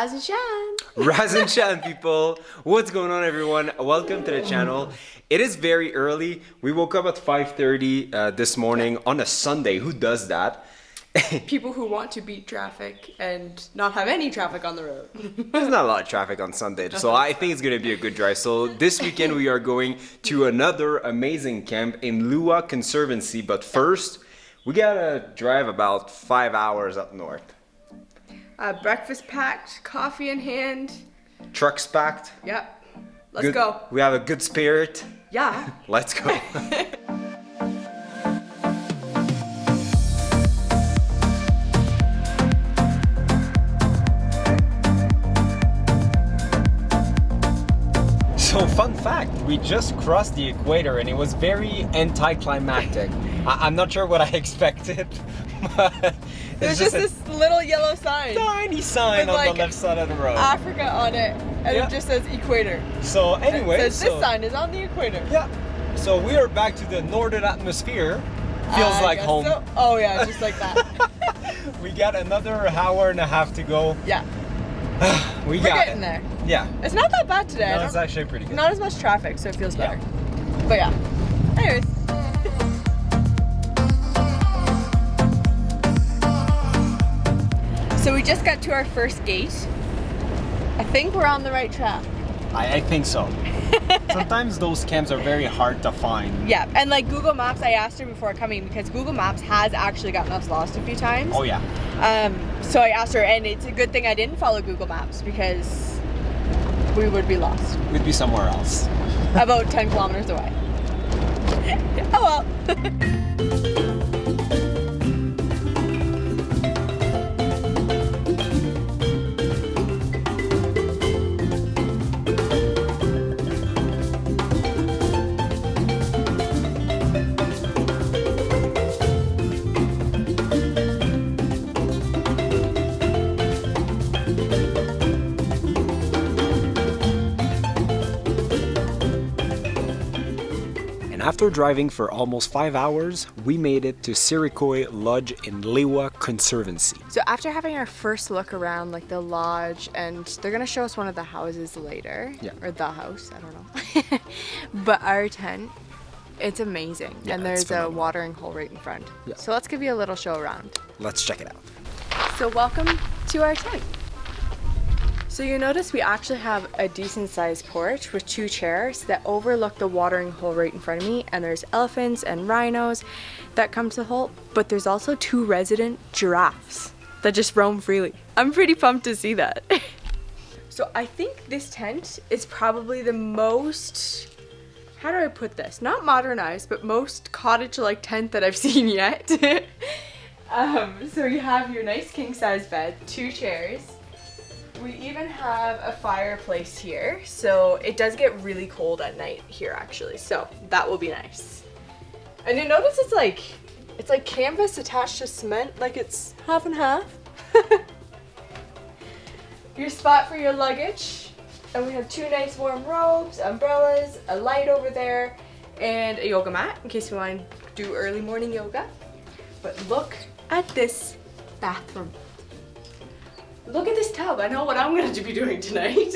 Raz and Shan. Raz and Shan, people. What's going on, everyone? Welcome to the channel. It is very early. We woke up at 5:30 this morning on a Sunday. Who does that? People who want to beat traffic and not have any traffic on the road. There's not a lot of traffic on Sunday, so I think it's going to be a good drive. So this weekend we are going to another amazing camp in Lewa Conservancy. But first, we gotta drive about 5 hours up north. Breakfast packed, coffee in hand. Trucks packed. Yep. Let's go. We have a good spirit. Yeah. Let's go. So fun fact, we just crossed the equator and it was very anticlimactic. I'm not sure what I expected, but There's just this little yellow sign. Tiny sign with, on like, the left side of the road. Africa on it, and Yeah. it just says equator. So anyway, It says this sign is on the equator. Yeah. So we are back to the northern atmosphere. Feels like guess home. so. Oh yeah, just like that. We got another hour and a half to go. Yeah. We're getting there. Yeah. It's not that bad today. No, it's actually pretty good. Not as much traffic, so it feels Yeah. better. But yeah. Anyways. So we just got to our first gate. I think we're on the right track. I think so. Sometimes those camps are very hard to find. Yeah, and like Google Maps, I asked her before coming because Google Maps has actually gotten us lost a few times. Oh yeah. So I asked her, and it's a good thing I didn't follow Google Maps because we would be lost. We'd be somewhere else. About 10 kilometers away. Oh well. After driving for almost 5 hours, we made it to Sirikoi Lodge in Lewa Conservancy. So after having our first look around like the lodge, and they're gonna show us one of the houses later, Yeah. or the house, I don't know. But our tent, it's amazing, Yeah, and it's there's a phenomenal. watering hole right in front. Yeah. So let's give you a little show around. Let's check it out. So welcome to our tent. So you notice we actually have a decent sized porch with 2 chairs that overlook the watering hole right in front of me, and there's elephants and rhinos that come to the hole, but there's also 2 resident giraffes that just roam freely. I'm pretty pumped to see that. So I think this tent is probably the most, how do I put this? Not modernized, but most cottage-like tent that I've seen yet. So you have your nice king-size bed, 2 chairs. We even have a fireplace here, so it does get really cold at night here actually, so that will be nice. And you notice it's like canvas attached to cement, like it's half and half. Your spot for your luggage, and we have 2 nice warm robes, umbrellas, a light over there, and a yoga mat in case we want to do early morning yoga. But look at this bathroom. Look at this tub. I know what I'm going to be doing tonight.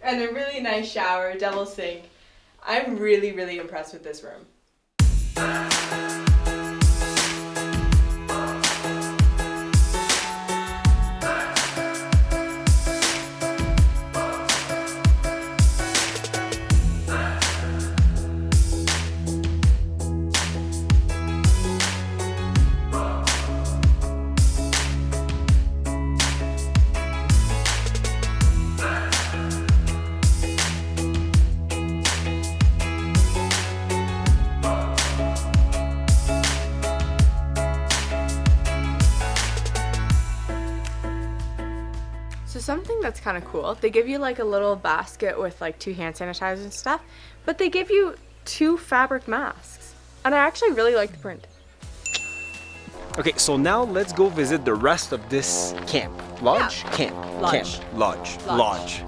And a really nice shower, double sink. I'm really, really impressed with this room. So something that's kind of cool, they give you like a little basket with like 2 hand sanitizers and stuff, but they give you 2 fabric masks. And I actually really like the print. Okay, so now let's go visit the rest of this camp. Lodge? Yeah. Camp. Lodge. Camp. Lodge. Lodge. Lodge.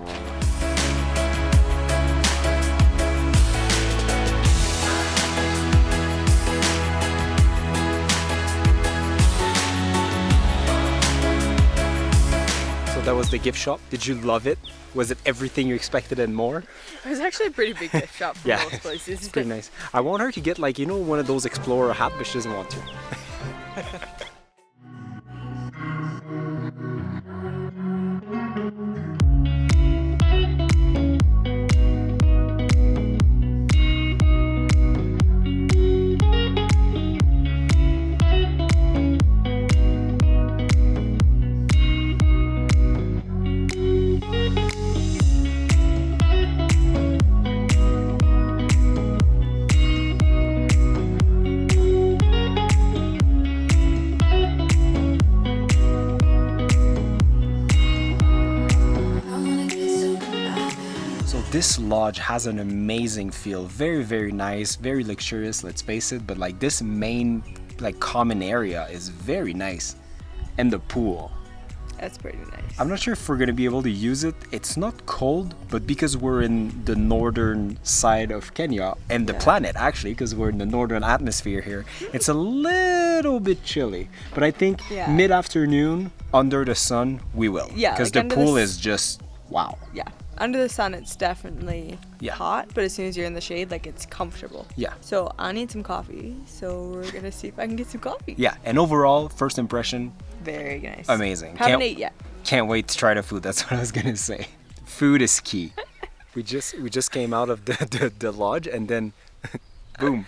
was the gift shop. Did you love it? Was it everything you expected and more? It was actually a pretty big gift shop for Yeah, most places. it's pretty nice. I want her to get like, you know, one of those Explorer hat, but she doesn't want to. This lodge has an amazing feel, very, very nice, very luxurious, let's face it, but like this main like common area is very nice. And the pool. That's pretty nice. I'm not sure if we're gonna be able to use it. It's not cold, but because we're in the northern side of Kenya and the planet actually, because we're in the northern atmosphere here, it's a little bit chilly. But I think mid-afternoon under the sun, we will. Yeah, because like the pool is just wow. Yeah. Under the sun, it's definitely hot, but as soon as you're in the shade, like it's comfortable. Yeah. So I need some coffee, so we're gonna see if I can get some coffee. Yeah, and overall, first impression, very nice. Amazing. Haven't ate yet. Can't wait to try the food. That's what I was gonna say. Food is key. we just came out of the lodge and then, boom,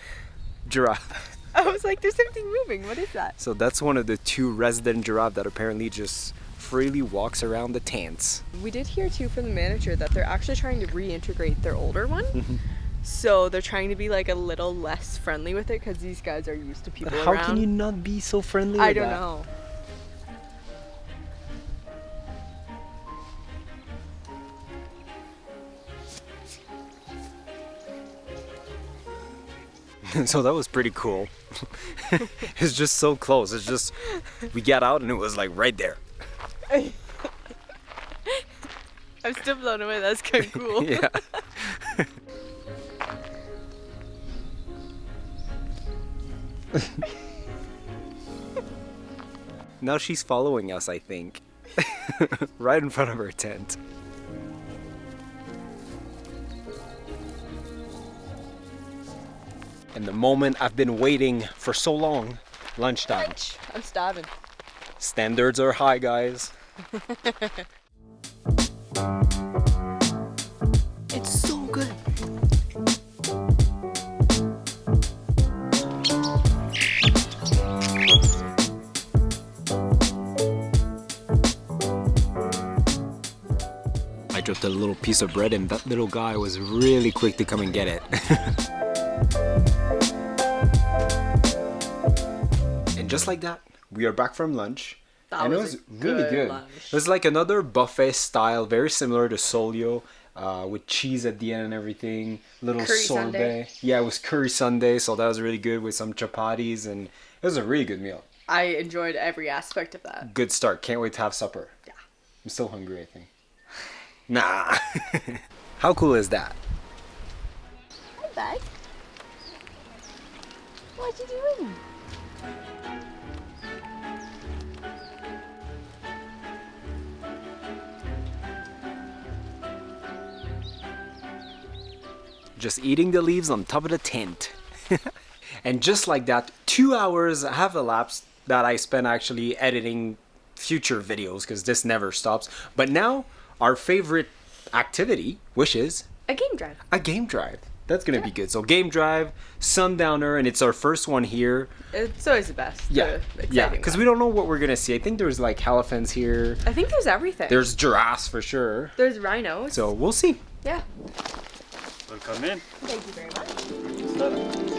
giraffe. I was like, there's something moving. What is that? So that's one of the 2 resident giraffe that apparently just freely walks around the tents. We did hear too from the manager that they're actually trying to reintegrate their older one. So they're trying to be like a little less friendly with it because these guys are used to people How around. can you not be so friendly I with don't that? know. So that was pretty cool. It's just so close. It's just, we got out and it was like right there. I'm still blown away. That's kind of cool. Yeah. Now she's following us, I think. Right in front of her tent. And the moment I've been waiting for so long, lunchtime. Lunch. I'm starving. Standards are high, guys. It's so good. I dropped a little piece of bread and that little guy was really quick to come and get it. And just like that, we are back from lunch. That and was it was a really good. lunch. It was like another buffet style, very similar to Solio, with cheese at the end and everything. Little Curry sorbet. sundae. Yeah, it was curry sundae, so that was really good with some chapatis, and it was a really good meal. I enjoyed every aspect of that. Good start. Can't wait to have supper. Yeah. I'm still hungry, I think. Nah. How cool is that? Hi, bud. What you doing? Just eating the leaves on top of the tent. And just like that, 2 hours have elapsed that I spent actually editing future videos because this never stops. But now, our favorite activity, which is A game drive. a game drive. That's gonna be good. So game drive, sundowner, and it's our first one here. It's always the best. Yeah, yeah. Because we don't know what we're gonna see. I think there's like elephants here. I think there's everything. There's giraffes for sure. There's rhinos. So we'll see. Yeah. Welcome in. Thank you very much.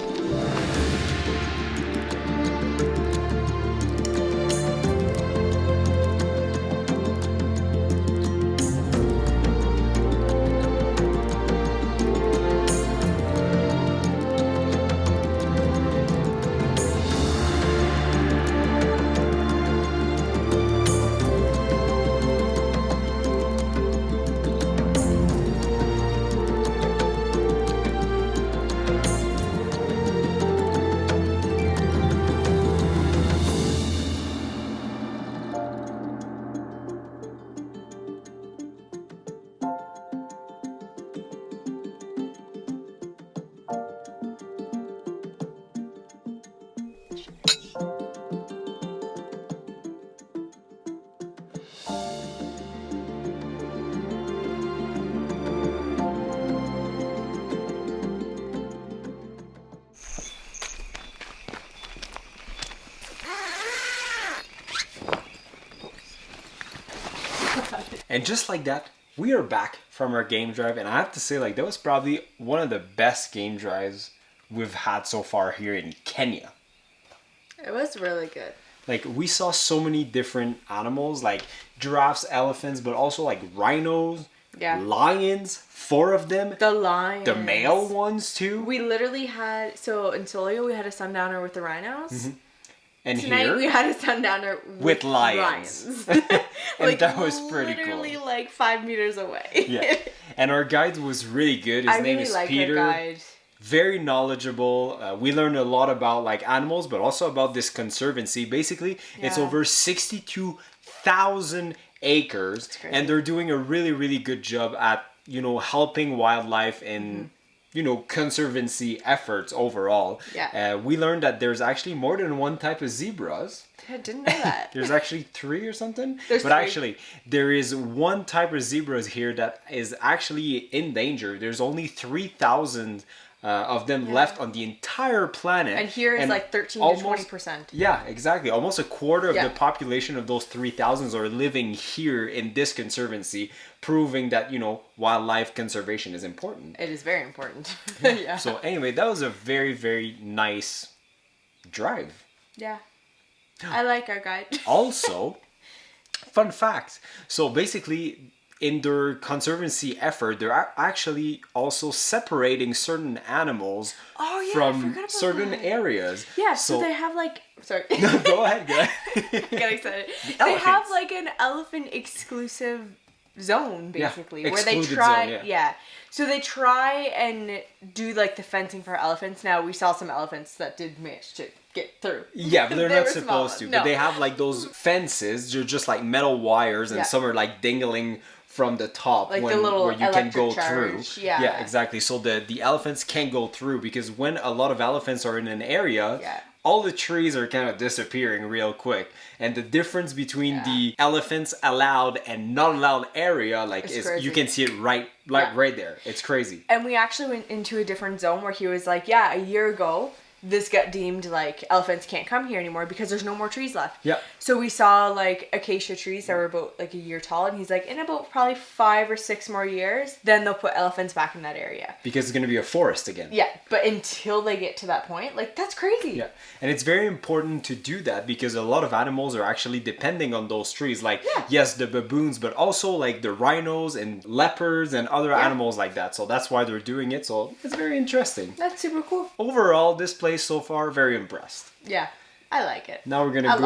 And just like that, we are back from our game drive, and I have to say, like, that was probably one of the best game drives we've had so far here in Kenya. It was really good. Like, we saw so many different animals, like giraffes, elephants, but also like rhinos, lions, 4 of them. The lions. The male ones too. We literally had, so in Solio we had a sundowner with the rhinos. Mm-hmm. And Tonight here we had a sundowner with lions. and like, that was pretty literally cool. like 5 meters away. Yeah. And our guide was really good. His name is Peter. Our guide. Very knowledgeable. We learned a lot about like animals, but also about this conservancy. Basically, it's over 62,000 acres, and they're doing a really, really good job at, you know, helping wildlife and you know, conservancy efforts overall. Yeah. We learned that there's actually more than one type of zebras. I didn't know that. There's actually 3 or something. But 3. Actually, there is one type of zebras here that is actually in danger. There's only 3,000 of them left on the entire planet. And here is like 13 to 20%. Yeah, exactly. Almost a quarter of the population of those 3,000 are living here in this conservancy, proving that, you know, wildlife conservation is important. It is very important. So anyway, that was a very, very nice drive. Yeah. I like our guide. Also, fun fact. So basically, in their conservancy effort, they're actually also separating certain animals from certain areas. Yeah, so they have like... Sorry. No, go ahead. I get excited. They have like an elephant exclusive zone, basically, where they try... So they try and do like the fencing for elephants. Now, we saw some elephants that did manage to get through. Yeah, but they're not supposed to. No. But they have like those fences. They're just like metal wires, and some are like dangling from the top, like the little where you can go through. Yeah, exactly. So the elephants can't go through, because when a lot of elephants are in an area, all the trees are kind of disappearing real quick. And the difference between the elephants allowed and not allowed area, like, is you can see it right there. It's crazy. And we actually went into a different zone where he was like, a year ago, this got deemed like elephants can't come here anymore because there's no more trees left. Yeah. So we saw like acacia trees that were about like a year tall, and he's like, in about probably 5 or 6 more years, then they'll put elephants back in that area. Because it's going to be a forest again. Yeah, but until they get to that point, like, that's crazy. Yeah, and it's very important to do that because a lot of animals are actually depending on those trees. Like, yes, the baboons, but also like the rhinos and leopards and other animals like that. So that's why they're doing it. So it's very interesting. That's super cool. Overall, this place so far, very impressed. Yeah, I like it. Now we're gonna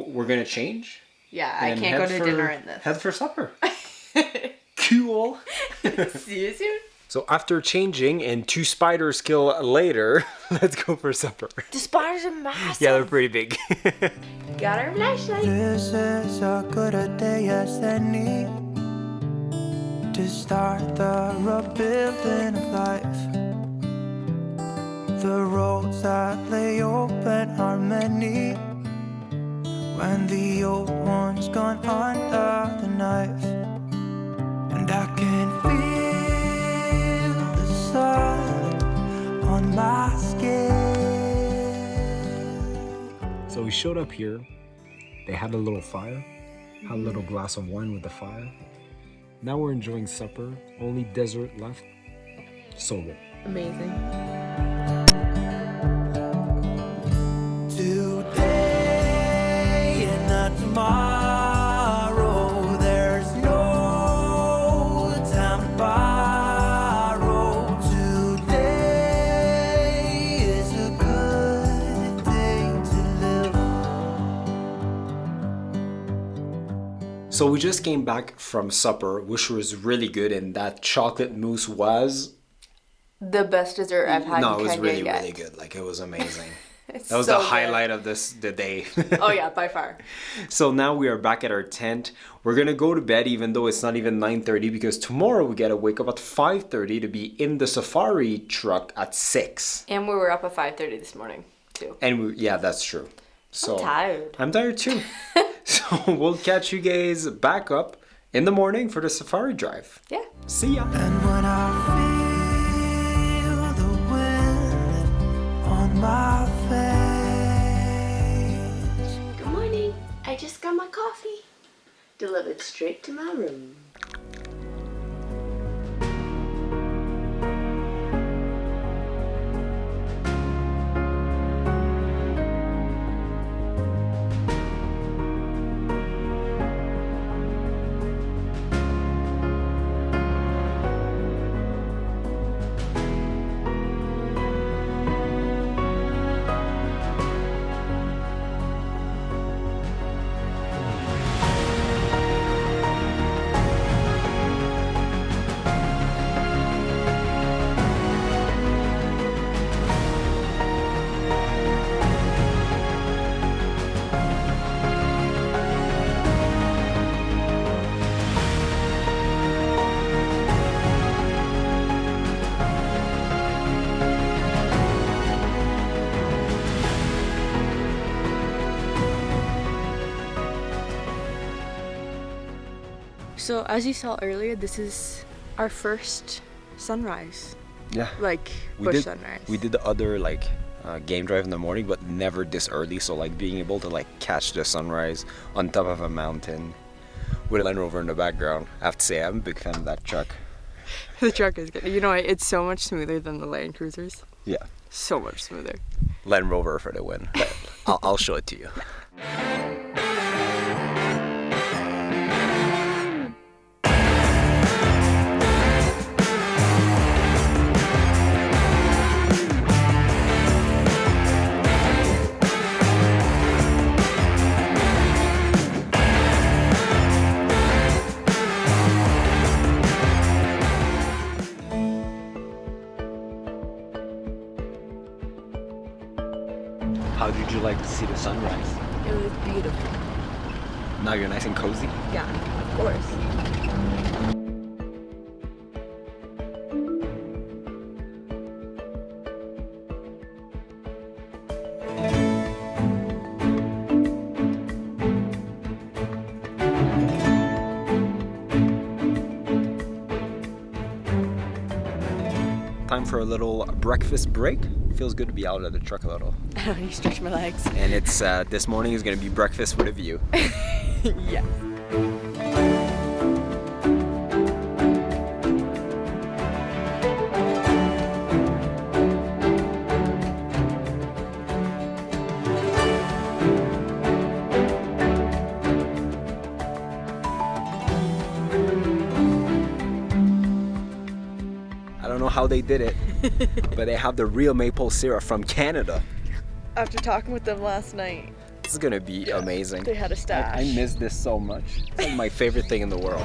we're gonna change. Yeah, I can't go to dinner in this. Head for supper. Cool. See you soon. So after changing and 2 spiders kill later, let's go for supper. The spiders are massive. Yeah, they're pretty big. Got our flashlight. This is as good a day as any to start the rebuilding of life. The roads that lay open are many when the old one's gone under the knife. And I can feel the sun on my skin. So we showed up here. They had a little fire, had a little glass of wine with the fire. Now we're enjoying supper. Only dessert left. So good. Amazing. Today and not tomorrow, there's no time to borrow. Today is a good day to live. So we just came back from supper, which was really good, and that chocolate mousse was... The best dessert I've had in Kenya. No, it was really, yet. really good. Like, it was amazing. That was the highlight of the day. Oh yeah, by far. So now we are back at our tent. We're gonna go to bed even though it's not even 9:30, because tomorrow we gotta wake up at 5:30 to be in the safari truck at 6. And we were up at 5:30 this morning too. And yeah, that's true. So I'm tired. I'm tired too. So we'll catch you guys back up in the morning for the safari drive. Yeah. See ya. And when I feel the wind on my face. Good morning. I just got my coffee delivered straight to my room. So as you saw earlier, this is our first sunrise. Yeah. Like bush sunrise. We did the other like game drive in the morning, but never this early. So like being able to like catch the sunrise on top of a mountain with a Land Rover in the background. I have to say, I'm a big fan of that truck. The truck is good. You know, it's so much smoother than the Land Cruisers. Yeah. So much smoother. Land Rover for the win. But I'll show it to you. How did you like to see the sunrise? It was beautiful. Now you're nice and cozy? Yeah, of course. Time for a little breakfast break. Feels good to be out of the truck a little. I don't need to stretch my legs. And it's this morning is gonna be breakfast with a view. Yes. I don't know how they did it, but they have the real maple syrup from Canada. After talking with them last night, This is gonna be amazing. they had a stash. I miss this so much. It's like my favorite thing in the world.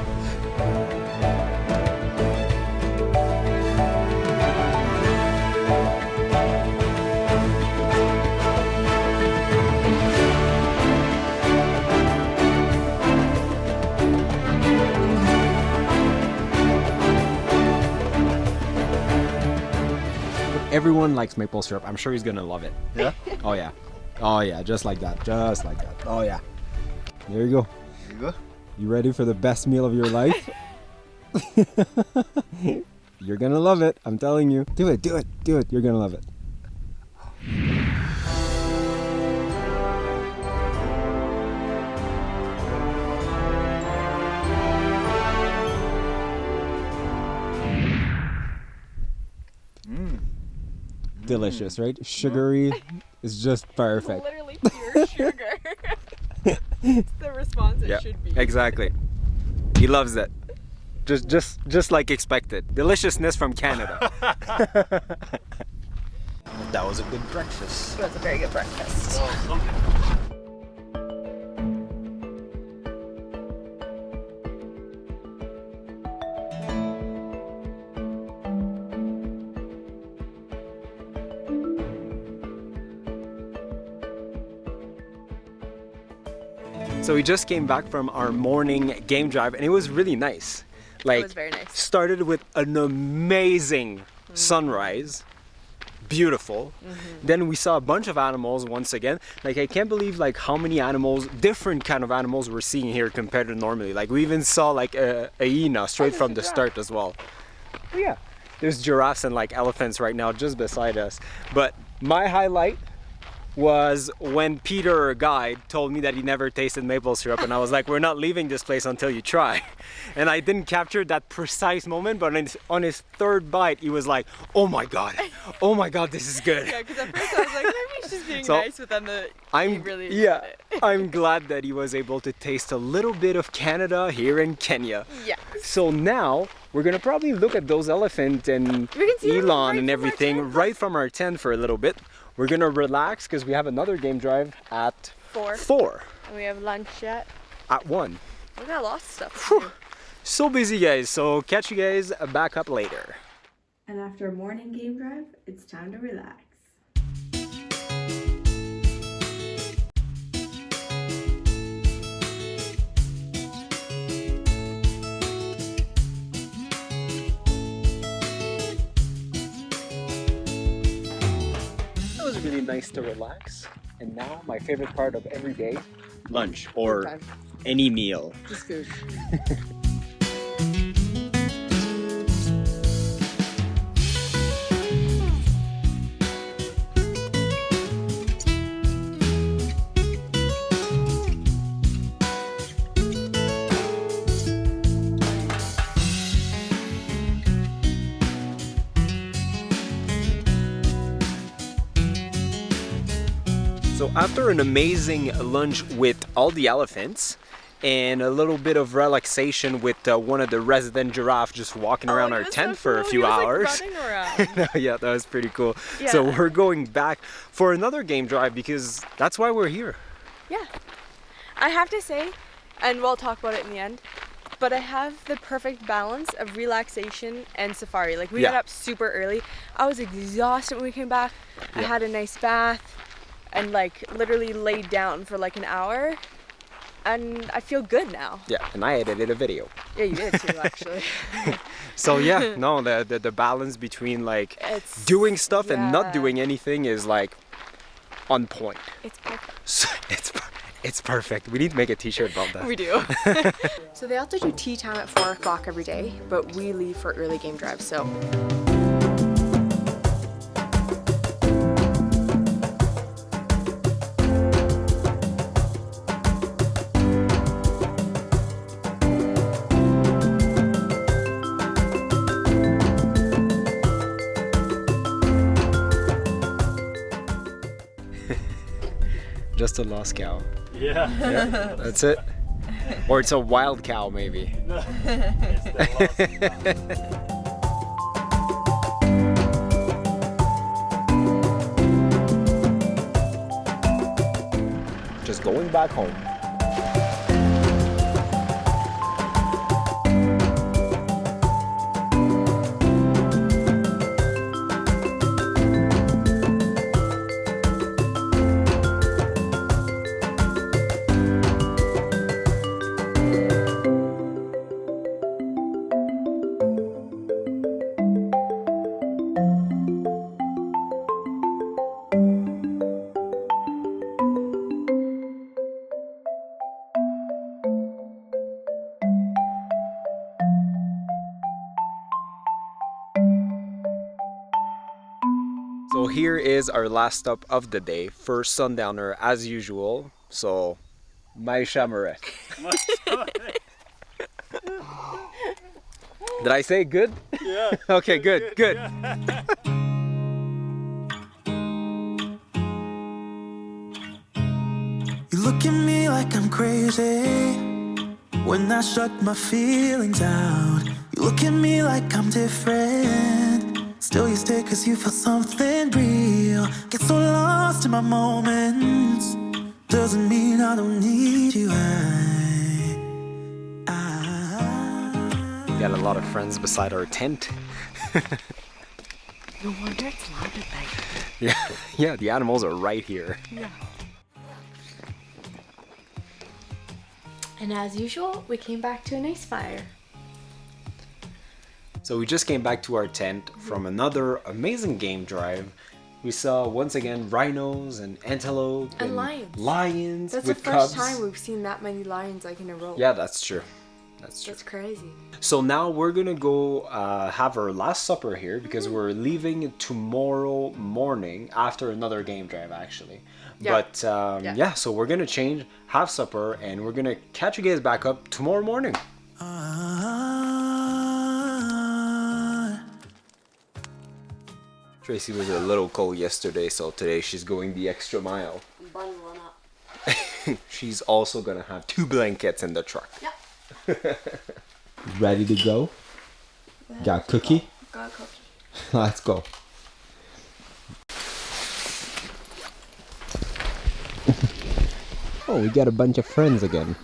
Everyone likes maple syrup. I'm sure he's gonna love it. Yeah? Oh yeah. Oh yeah, just like that. Just like that. Oh yeah. There you go. There you go. You ready for the best meal of your life? You're gonna love it. I'm telling you. Do it, do it, do it. You're gonna love it. Delicious, right? Sugary is just perfect. Literally pure sugar. It's the response it should be. Exactly. He loves it. Just like expected. Deliciousness from Canada. That was a good breakfast. It was a very good breakfast. So we just came back from our morning game drive and it was really nice. Like, It was very nice. Started with an amazing sunrise. Beautiful. Then we saw a bunch of animals once again. Like, I can't believe like how many animals, different kind of animals we're seeing here compared to normally. Like, we even saw like a hyena straight from the start as well. Oh, yeah. There's giraffes and like elephants right now just beside us. But my highlight was when Peter, our guide, told me that he never tasted maple syrup, and I was like, we're not leaving this place until you try. And I didn't capture that precise moment, but on his third bite, he was like, oh my god, this is good. Yeah, because at first I was like, maybe he's just being So, nice, but then he I'm really enjoyed it. I'm glad that he was able to taste a little bit of Canada here in Kenya. Yes. So now we're gonna probably look at those elephant and We can see them elan right and from our everything tent. right from our tent for a little bit. We're gonna relax because we have another game drive at 4. And we have lunch at. at 1. We got lots of stuff to do. So busy, guys. So catch you guys back up later. And after a morning game drive, it's time to relax. It was really nice to relax. And now my favorite part of every day, lunch or Time. any meal. Just food. So after an amazing lunch with all the elephants and a little bit of relaxation with one of the resident giraffe just walking around our tent for a few hours. Yeah, that was pretty cool. Yeah. So we're going back for another game drive because that's why we're here. Yeah. I have to say, and we'll talk about it in the end, but I have the perfect balance of relaxation and safari. Like we got up super early. I was exhausted when we came back. I had a nice bath and like literally laid down for like an hour. And I feel good now. Yeah, and I edited a video. Yeah, you did too, actually. So yeah, no, the balance between like doing stuff and not doing anything is like on point. It's perfect. So, it's perfect. We need to make a t-shirt about that. We do. So they also do tea time at 4 o'clock every day, but we leave for early game drives, so. Just a lost cow. Yeah. Yeah, that's it. Or it's a wild cow, maybe. No, it's the lost. Just going back home. So here is our last stop of the day, first sundowner as usual. So, my Shamarek. Did I say good? Yeah. Okay, good. Yeah. You look at me like I'm crazy when I shut my feelings out. You look at me like I'm different, still you stay cause you feel something real. Get so lost in my moments, doesn't mean I don't need you. We got a lot of friends beside our tent. No wonder it's loud at night. Yeah, the animals are right here. Yeah. And as usual, we came back to a nice fire. So we just came back to our tent from another amazing game drive. We saw once again rhinos and antelope And lions. Lions That's with the first cubs. time we've seen that many lions like in a row. Yeah, that's true. That's true. That's crazy. So now we're gonna go have our last supper here because we're leaving tomorrow morning after another game drive actually. Yeah. But yeah, so we're gonna change, have supper, and we're gonna catch you guys back up tomorrow morning. Tracy was a little cold yesterday, so today she's going the extra mile. Bundling up. She's also gonna have 2 blankets in the truck. Yep. Ready to go? Got a cookie? Got a cookie. Let's go. Oh, we got a bunch of friends again.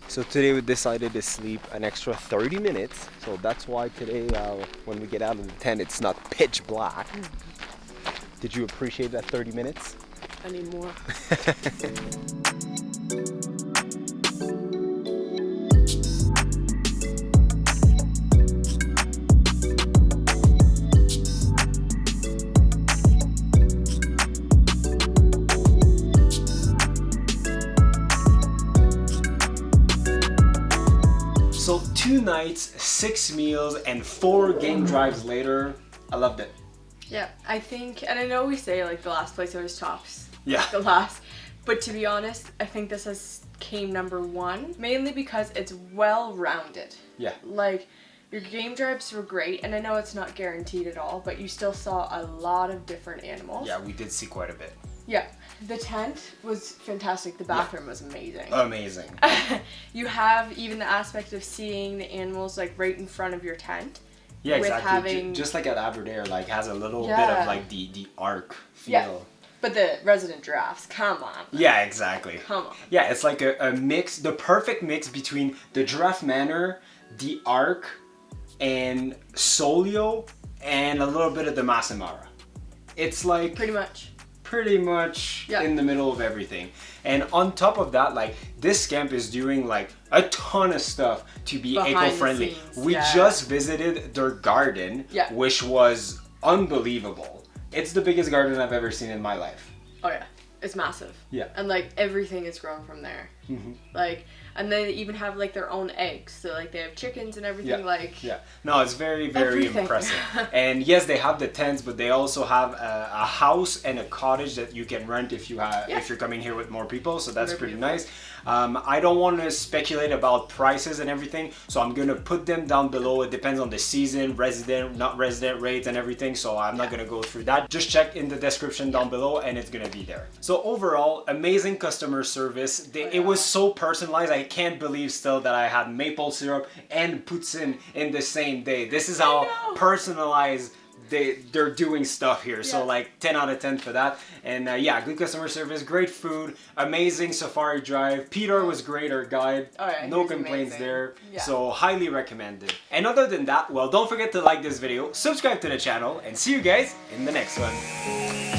So today we decided to sleep an extra 30 minutes. So that's why today when we get out of the tent it's not pitch black. Did you appreciate that 30 minutes? I need more. So 2 nights, 6 meals, and 4 game drives later, I loved it. Yeah, I think, and I know we say like the last place always tops. Yeah. The last, but to be honest, I think this came number 1, mainly because it's well-rounded. Yeah. Like, Your game drives were great, and I know it's not guaranteed at all, but you still saw a lot of different animals. Yeah, we did see quite a bit. Yeah. The tent was fantastic. The bathroom was amazing. Amazing. You have even the aspect of seeing the animals like right in front of your tent. Yeah, with exactly. having- Just like at Aberdare, like has a little bit Yeah. of like the arc feel. Yeah. But the resident giraffes, come on. Yeah, exactly. Come on. Yeah, it's like a mix, the perfect mix between the Giraffe Manor, the Ark, and Solio, and a little bit of the Masamara. It's like Pretty much. Yeah. In the middle of everything. And on top of that, like this camp is doing like a ton of stuff to be Behind the eco-friendly. scenes, We yeah. just visited their garden, Yeah. which was unbelievable. It's the biggest garden I've ever seen in my life. Oh yeah, it's massive. Yeah. And like everything is grown from there. Like, and they even have like their own eggs. So like they have chickens and everything. Like. Yeah. No, it's very, very Everything. impressive. And yes, they have the tents, but they also have a house and a cottage that you can rent if you have Yeah. if you're coming here with more people. So that's More pretty people. nice. I don't want to speculate about prices and everything, so I'm gonna put them down below. It depends on the season, resident, not resident rates and everything. So I'm not gonna go through that. Just check in the description down below, and it's gonna be there. So overall, amazing customer service. It was so personalized. I can't believe still that I had maple syrup and poutine in the same day. This is how personalized they're doing stuff here. So Yes. like 10 out of 10 for that. And yeah, good customer service, great food, amazing safari drive. Peter was great, our guide. Oh, yeah, he No was complaints amazing. there. Yeah. So highly recommended. And other than that, well, don't forget to like this video, subscribe to the channel, and see you guys in the next one.